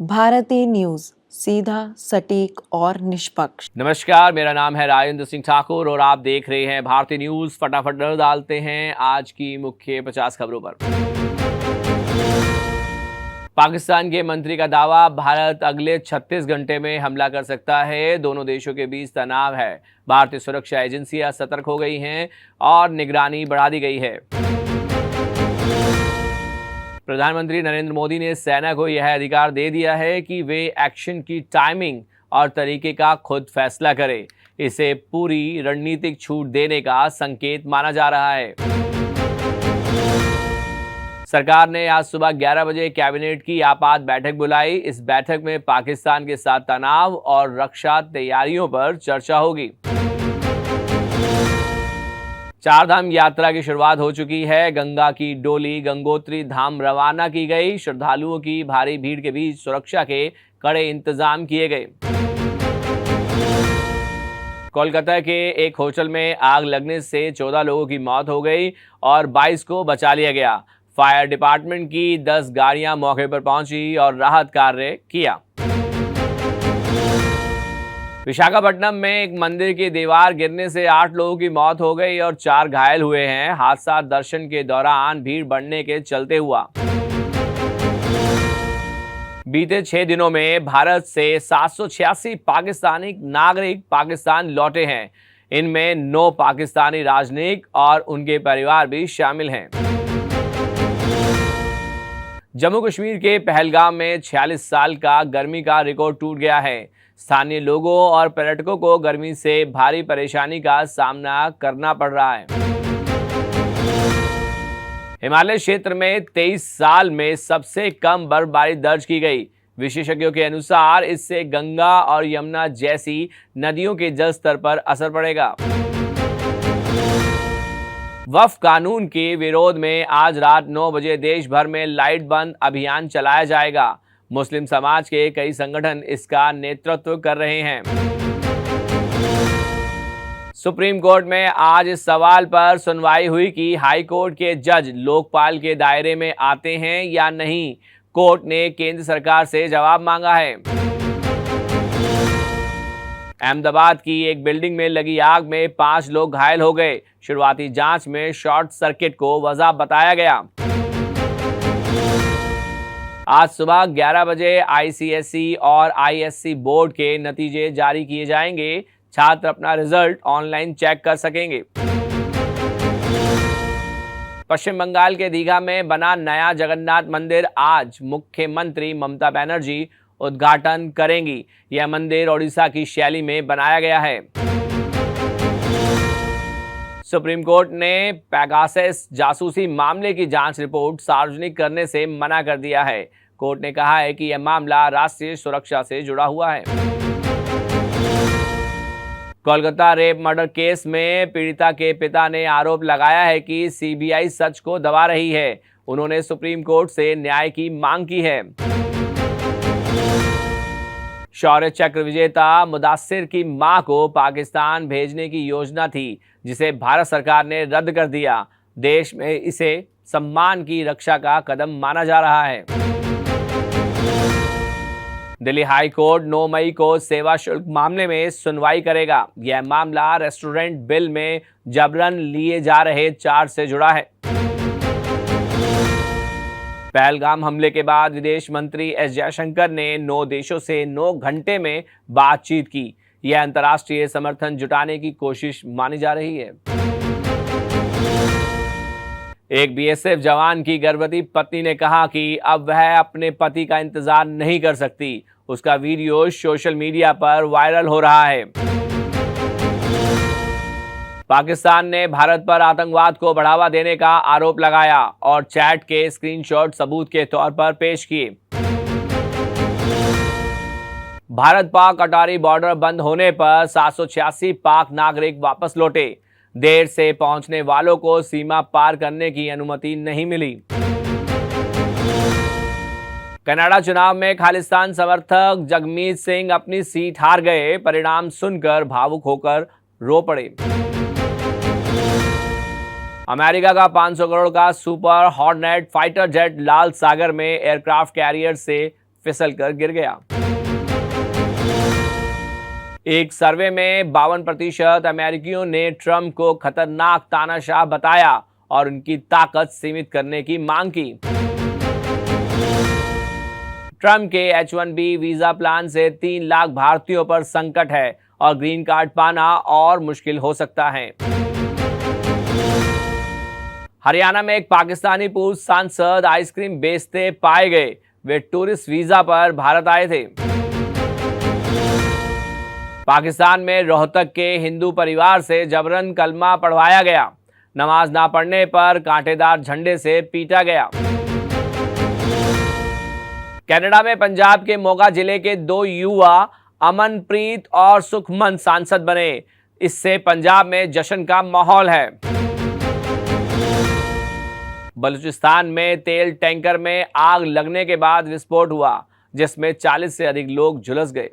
भारतीय न्यूज, सीधा, सटीक और निष्पक्ष। नमस्कार, मेरा नाम है राजेंद्र सिंह ठाकुर और आप देख रहे हैं भारतीय न्यूज। फटाफट नजर डालते हैं आज की मुख्य 50 खबरों पर। पाकिस्तान के मंत्री का दावा, भारत अगले 36 घंटे में हमला कर सकता है। दोनों देशों के बीच तनाव है। भारतीय सुरक्षा एजेंसियां सतर्क हो गई हैं और निगरानी बढ़ा दी गई है। प्रधानमंत्री नरेंद्र मोदी ने सेना को यह अधिकार दे दिया है कि वे एक्शन की टाइमिंग और तरीके का खुद फैसला करे। इसे पूरी रणनीतिक छूट देने का संकेत माना जा रहा है। सरकार ने आज सुबह 11 बजे कैबिनेट की आपात बैठक बुलाई। इस बैठक में पाकिस्तान के साथ तनाव और रक्षा तैयारियों पर चर्चा होगी। चारधाम यात्रा की शुरुआत हो चुकी है। गंगा की डोली गंगोत्री धाम रवाना की गई। श्रद्धालुओं की भारी भीड़ के बीच सुरक्षा के कड़े इंतजाम किए गए। कोलकाता के एक होटल में आग लगने से 14 लोगों की मौत हो गई और 22 को बचा लिया गया। फायर डिपार्टमेंट की 10 गाड़ियां मौके पर पहुंची और राहत कार्य किया। विशाखापट्टनम में एक मंदिर की दीवार गिरने से 8 लोगों की मौत हो गई और 4 घायल हुए हैं। हादसा दर्शन के दौरान भीड़ बढ़ने के चलते हुआ। बीते 6 दिनों में भारत से 786 पाकिस्तानी नागरिक पाकिस्तान लौटे हैं। इनमें 9 पाकिस्तानी राजनयिक और उनके परिवार भी शामिल हैं। जम्मू कश्मीर के पहलगाम में 46 साल का गर्मी का रिकॉर्ड टूट गया है। स्थानीय लोगों और पर्यटकों को गर्मी से भारी परेशानी का सामना करना पड़ रहा है। हिमालय क्षेत्र में 23 साल में सबसे कम बर्फबारी दर्ज की गई। विशेषज्ञों के अनुसार इससे गंगा और यमुना जैसी नदियों के जल स्तर पर असर पड़ेगा। वक्फ कानून के विरोध में आज रात 9 बजे देश भर में लाइट बंद अभियान चलाया जाएगा। मुस्लिम समाज के कई संगठन इसका नेतृत्व कर रहे हैं। सुप्रीम कोर्ट में आज इस सवाल पर सुनवाई हुई कि हाई कोर्ट के जज लोकपाल के दायरे में आते हैं या नहीं। कोर्ट ने केंद्र सरकार से जवाब मांगा है। अहमदाबाद की एक बिल्डिंग में लगी आग में 5 लोग घायल हो गए। शुरुआती जांच में शॉर्ट सर्किट को वजह बताया गया। आज सुबह 11 बजे आईसीएसई और आईएससी बोर्ड के नतीजे जारी किए जाएंगे। छात्र अपना रिजल्ट ऑनलाइन चेक कर सकेंगे। पश्चिम बंगाल के दीघा में बना नया जगन्नाथ मंदिर आज मुख्यमंत्री ममता बनर्जी उद्घाटन करेंगी। यह मंदिर ओडिशा की शैली में बनाया गया है। सुप्रीम कोर्ट ने पेगासस जासूसी मामले की जांच रिपोर्ट सार्वजनिक करने से मना कर दिया है। कोर्ट ने कहा है कि यह मामला राष्ट्रीय सुरक्षा से जुड़ा हुआ है। कोलकाता रेप मर्डर केस में पीड़िता के पिता ने आरोप लगाया है कि सीबीआई सच को दबा रही है। उन्होंने सुप्रीम कोर्ट से न्याय की मांग की है। शौर्य चक्र विजेता मुदासिर की मां को पाकिस्तान भेजने की योजना थी, जिसे भारत सरकार ने रद्द कर दिया। देश में इसे सम्मान की रक्षा का कदम माना जा रहा है। दिल्ली हाई कोर्ट 9 मई को सेवा शुल्क मामले में सुनवाई करेगा। यह मामला रेस्टोरेंट बिल में जबरन लिए जा रहे चार्ज से जुड़ा है। पहलगाम हमले के बाद विदेश मंत्री एस जयशंकर ने 9 देशों से 9 घंटे में बातचीत की। यह अंतर्राष्ट्रीय समर्थन जुटाने की कोशिश मानी जा रही है। एक बीएसएफ जवान की गर्भवती पत्नी ने कहा कि अब वह अपने पति का इंतजार नहीं कर सकती। उसका वीडियो सोशल मीडिया पर वायरल हो रहा है। पाकिस्तान ने भारत पर आतंकवाद को बढ़ावा देने का आरोप लगाया और चैट के स्क्रीनशॉट सबूत के तौर पर पेश किए। भारत पाक अटारी बॉर्डर बंद होने पर 786 पाक नागरिक वापस लौटे। देर से पहुंचने वालों को सीमा पार करने की अनुमति नहीं मिली। कनाडा चुनाव में खालिस्तान समर्थक जगमीत सिंह अपनी सीट हार गए। परिणाम सुनकर भावुक होकर रो पड़े। अमेरिका का 500 करोड़ का सुपर हॉर्नेट फाइटर जेट लाल सागर में एयरक्राफ्ट कैरियर से फिसलकर गिर गया। एक सर्वे में 52% अमेरिकियों ने ट्रंप को खतरनाक तानाशाह बताया और उनकी ताकत सीमित करने की मांग की। ट्रंप के H-1B वीजा प्लान से 3 लाख भारतीयों पर संकट है और ग्रीन कार्ड पाना और मुश्किल हो सकता है। हरियाणा में एक पाकिस्तानी पूर्व सांसद आइसक्रीम बेचते पाए गए। वे टूरिस्ट वीजा पर भारत आए थे। पाकिस्तान में रोहतक के हिंदू परिवार से जबरन कलमा पढ़वाया गया। नमाज ना पढ़ने पर कांटेदार झंडे से पीटा गया। कनाडा में पंजाब के मोगा जिले के 2 युवा अमनप्रीत और सुखमन सांसद बने। इससे पंजाब में जश्न का माहौल है। बलूचिस्तान में तेल टैंकर में आग लगने के बाद विस्फोट हुआ, जिसमें 40 से अधिक लोग झुलस गए।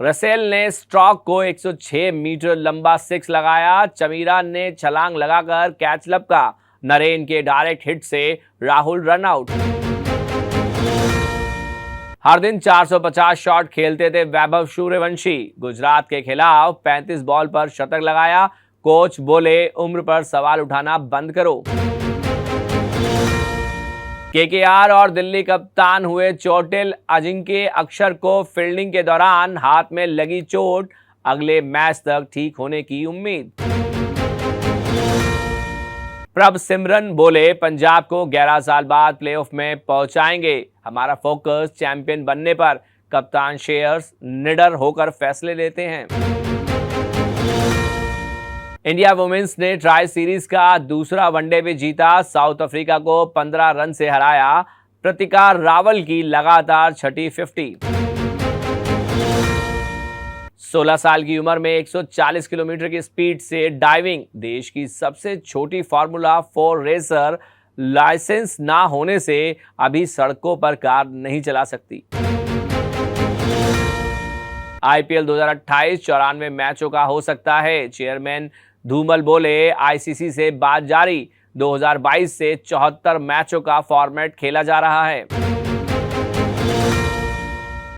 रसेल ने स्ट्रोक को 106 मीटर लंबा 6 लगाया। चमीरा ने छलांग लगाकर कैच लपका। नरेन के डायरेक्ट हिट से राहुल रन आउट। हर दिन 450 शॉट खेलते थे वैभव सूर्यवंशी। गुजरात के खिलाफ 35 बॉल पर शतक लगाया। कोच बोले, उम्र पर सवाल उठाना बंद करो। केकेआर और दिल्ली कप्तान हुए चोटिल। अजिंक्य अक्षर को फील्डिंग के दौरान हाथ में लगी चोट। अगले मैच तक ठीक होने की उम्मीद। प्रभ सिमरन बोले, पंजाब को 11 साल बाद प्लेऑफ में पहुंचाएंगे। हमारा फोकस चैंपियन बनने पर। कप्तान श्रेयस निडर होकर फैसले लेते हैं। इंडिया वुमेन्स ने ट्राई सीरीज का दूसरा वनडे भी जीता। साउथ अफ्रीका को 15 रन से हराया। प्रतिका रावल की लगातार छठी 50। 16 साल की उम्र में 140 किलोमीटर की स्पीड से डाइविंग। देश की सबसे छोटी फार्मूला 4 रेसर लाइसेंस ना होने से अभी सड़कों पर कार नहीं चला सकती। आईपीएल 2028 94 मैचों का हो सकता है। चेयरमैन धूमल बोले, आईसीसी से बात जारी। 2022 से 74 मैचों का फॉर्मेट खेला जा रहा है।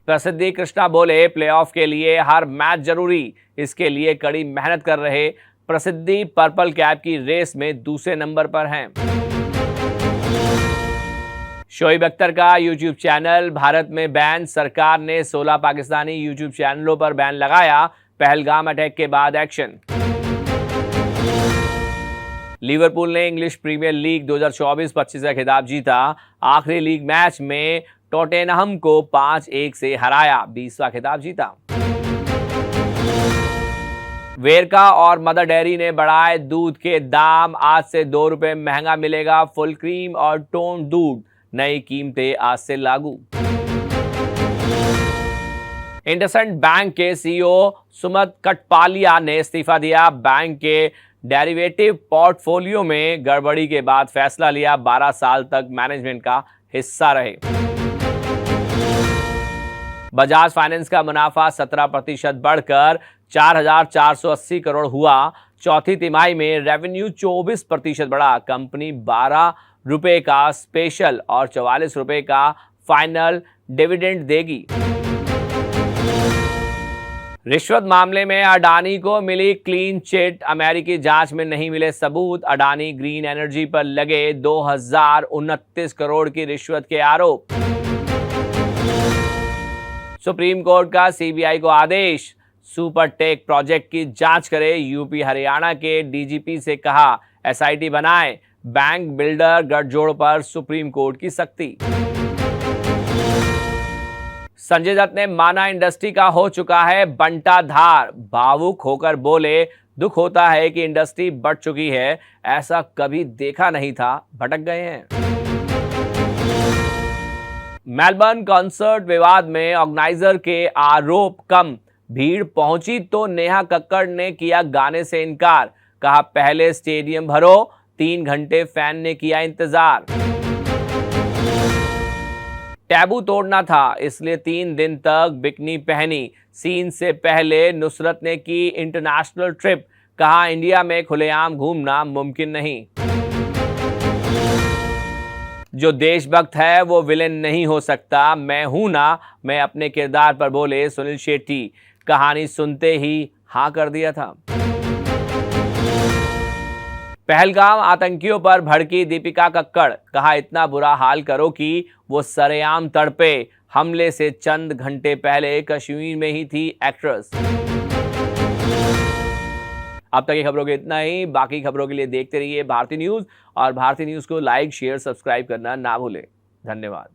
प्रसिद्धि कृष्णा बोले, प्लेऑफ के लिए हर मैच जरूरी। इसके लिए कड़ी मेहनत कर रहे। प्रसिद्धि पर्पल कैप की रेस में दूसरे नंबर पर हैं। शोएब अख्तर का यूट्यूब चैनल भारत में बैन। सरकार ने 16 पाकिस्तानी यूट्यूब चैनलों पर बैन लगाया। पहलगाम अटैक के बाद एक्शन। लिवरपूल ने इंग्लिश प्रीमियर लीग 2024-25 का खिताब जीता। आखिरी लीग मैच में टॉटेनहम को 5-1 से हराया। 20वां खिताब जीता। वेरका और मदर डेयरी ने बढ़ाए दूध के दाम। आज से 2 रुपए महंगा मिलेगा फुल क्रीम और टोन दूध। नई कीमतें आज से लागू। इंडसइंड बैंक के सीईओ सुमत कटपालिया ने इस्तीफा दिया। बैंक के डेरिवेटिव पोर्टफोलियो में गड़बड़ी के बाद फैसला लिया। 12 साल तक मैनेजमेंट का हिस्सा रहे। बजाज फाइनेंस का मुनाफा 17% बढ़कर 4,480 करोड़ हुआ। चौथी तिमाही में रेवेन्यू 24% बढ़ा। कंपनी 12 रुपए का स्पेशल और 44 रुपए का फाइनल डिविडेंड देगी। रिश्वत मामले में अडानी को मिली क्लीन चिट। अमेरिकी जांच में नहीं मिले सबूत। अडानी ग्रीन एनर्जी पर लगे 2029 करोड़ की रिश्वत के आरोप। सुप्रीम कोर्ट का सीबीआई को आदेश। सुपर टेक प्रोजेक्ट की जांच करे। यूपी हरियाणा के डीजीपी से कहा एसआईटी बनाए। बैंक बिल्डर गठजोड़ पर सुप्रीम कोर्ट की सख्ती। संजय दत्त ने माना इंडस्ट्री का हो चुका है बंटाधार। भावुक होकर बोले, दुख होता है कि इंडस्ट्री बढ़ चुकी है। ऐसा कभी देखा नहीं था। भटक गए हैं। मेलबर्न कॉन्सर्ट विवाद में ऑर्गेनाइजर के आरोप कम। भीड़ पहुंची तो नेहा कक्कड़ ने किया गाने से इनकार। कहा पहले स्टेडियम भरो। 3 घंटे फैन ने किया इंतजार। टैबू तोड़ना था, इसलिए 3 दिन तक बिकनी पहनी। सीन से पहले नुसरत ने की इंटरनेशनल ट्रिप। कहा इंडिया में खुलेआम घूमना मुमकिन नहीं। जो देशभक्त है वो विलेन नहीं हो सकता, मैं हूं ना, मैं अपने किरदार पर बोले सुनील शेट्टी। कहानी सुनते ही हाँ कर दिया था। पहलगाम आतंकियों पर भड़की दीपिका कक्कड़, कहा इतना बुरा हाल करो कि वो सरेआम तड़पे। हमले से चंद घंटे पहले कश्मीर में ही थी एक्ट्रेस। अब तक की खबरों के इतना ही। बाकी खबरों के लिए देखते रहिए भारती न्यूज और भारती न्यूज को लाइक शेयर सब्सक्राइब करना ना भूलें। धन्यवाद।